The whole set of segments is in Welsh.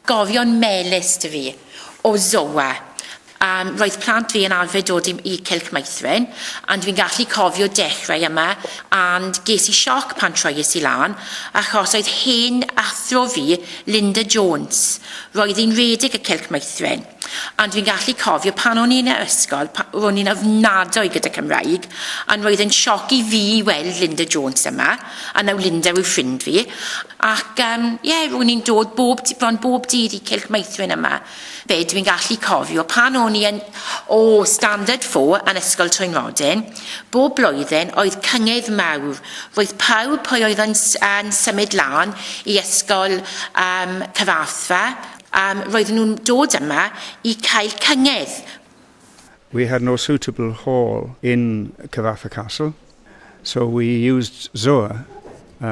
Gofio'n melys dy fi o Soar. Roedd plant fi yn arfer dod i Cylch Meithrin, ond fi'n gallu cofio dechrau yma, and ges i sioc pan troies i lan, achos oedd hen athro fi, Linda Jones. Roedd hi'n redig y Cylch Meithrin, and fi'n gallu cofio pan o'n i'n y ysgol, ro'n i'n ofnadwy gyda Cymraeg, and roedd yn sioc i fi i weld Linda Jones yma, a naw Linda yw ffrind fi, ac ro'n i'n dod bron bob dydd i Cylch Meithrin yma. Be, dwi'n gallu cofio pan o'n i yn standard 4 yn ysgol Trwynrodyn, bob blwyddyn oedd cyngedd mawr. Roedd pawb pwy oedd yn symud lan i ysgol Cyfarthfa, roedden nhw'n dod yma i cael cyngedd. We had no suitable hall in Cyfarthfa Castle, so we used Soar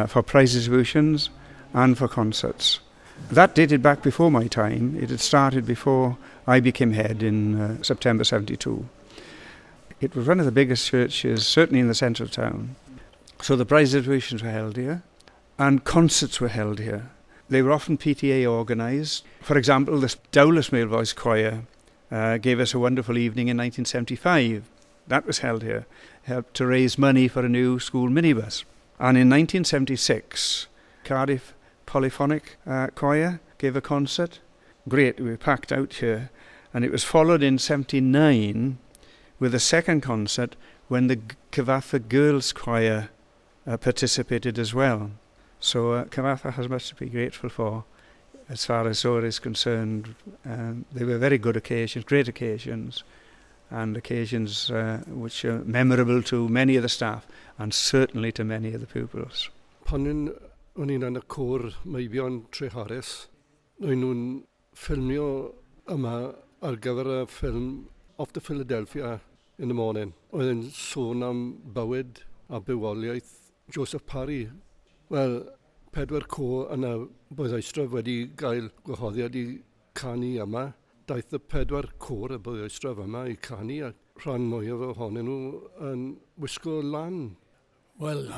for prize distributions and for concerts. That dated back before my time. It had started before I became head in September 72. It was one of the biggest churches, certainly in the centre of town. So the prize distributions were held here, and concerts were held here. They were often PTA organised. For example, the Dowless Male Voice Choir gave us a wonderful evening in 1975. That was held here, helped to raise money for a new school minibus. And in 1976, Cardiff Polyphonic Choir gave a concert. Great, we were packed out here. And it was followed in 79 with a second concert when the Cyfarthfa Girls Choir participated as well. So Cyfarthfa has much to be grateful for as far as Soar is concerned. They were very good occasions, great occasions, and occasions which are memorable to many of the staff and certainly to many of the pupils. O'n i'n yn y cwr Meibion Treharys. O'n nhw'n ffilmio yma ar gyfer y ffilm Off to Philadelphia in the Morning. Oedd yn sôn am bywyd a bywoliaeth Joseph Parry. Wel, 4 côr yna Bwyddeistryf wedi gael gwahoddiad i canu yma. Daeth y 4 côr y Bwyddeistryf yma i canu a rhan mwyaf ohonyn nhw yn wisgo lan. Well,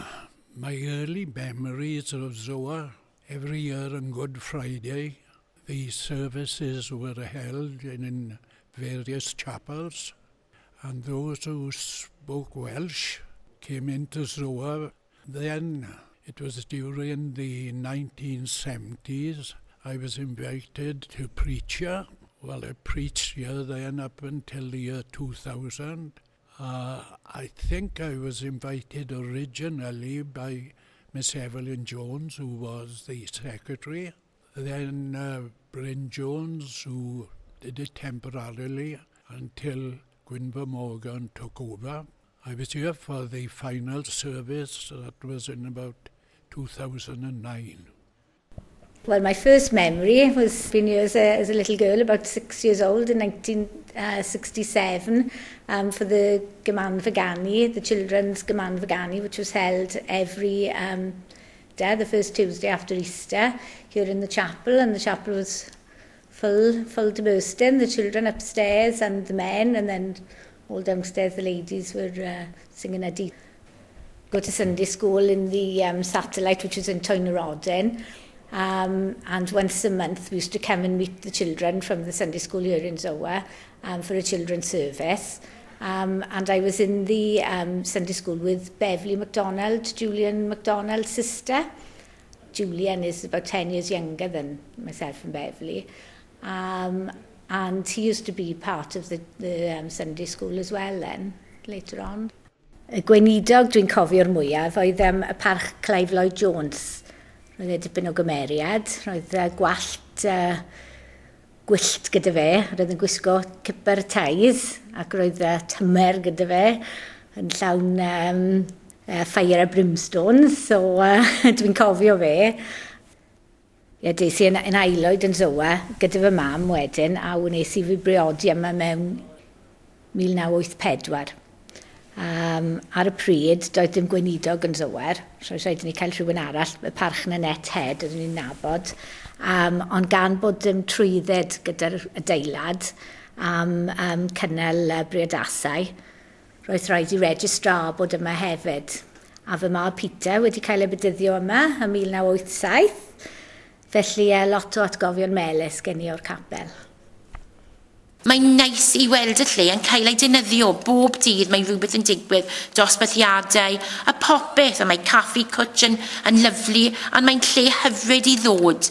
my early memories of Soar, every year on Good Friday, the services were held in various chapels, and those who spoke Welsh came into Soar. Then, it was during the 1970s, I was invited to preach here. Well, I preached here then up until the year 2000. I think I was invited originally by Miss Evelyn Jones, who was the secretary. Then Bryn Jones, who did it temporarily until Gwynfor Morgan took over. I was here for the final service, that was in about 2009. Well, my first memory was being here as a little girl, about 6 years old, in 1967, for the Gyman Vagani, the children's Gyman Vagani, which was held every day, the first Tuesday after Easter, here in the chapel, and the chapel was full to bursting, the children upstairs and the men, and then all downstairs the ladies were singing a deep. Go to Sunday school in the satellite, which was in Trwynrodyn. And once a month we used to come and meet the children from the Sunday school here in Soar for a children's service. And I was in the Sunday school with Beverly MacDonald, Julian MacDonald's sister. Julian is about 10 years younger than myself and Beverly. And he used to be part of the Sunday school as well then, later on. Y gweinidog dwi'n cofio'r mwyaf oedd y parch Clive Lloyd Jones. Roedd e dipyn o gymeriad, roedd gwyllt gyda fe, roedd yn gwisgo cipar tais, ac roedd tymer gyda fe, yn llawn fire a brimstone, so dwi'n cofio fe. Des i yn aelwyd yn Soar gyda fy mam wedyn, a wnes i fi briodi yma mewn 1984. Ar y pryd, doedd dim gweinidog yn Soar, so rhaid i ni cael rhywun arall, y parch na net head, oedden ni'n nabod. Ond gan bod dim trwydded gyda'r adeilad am cynnal briodasau, roedd rhaid i registrar bod yma hefyd. A fy mab Peter wedi cael ei bedyddio yma ym 1987. Felly lot o atgofion melys gen i o'r capel. Mae'n neis i weld y lle yn cael ei defnyddio bob dydd. Mae rhywbeth yn digwydd, dosbarthiadau, a popeth, a mae caffi cwtch yn lyflu, a mae'n lle hyfryd i ddod.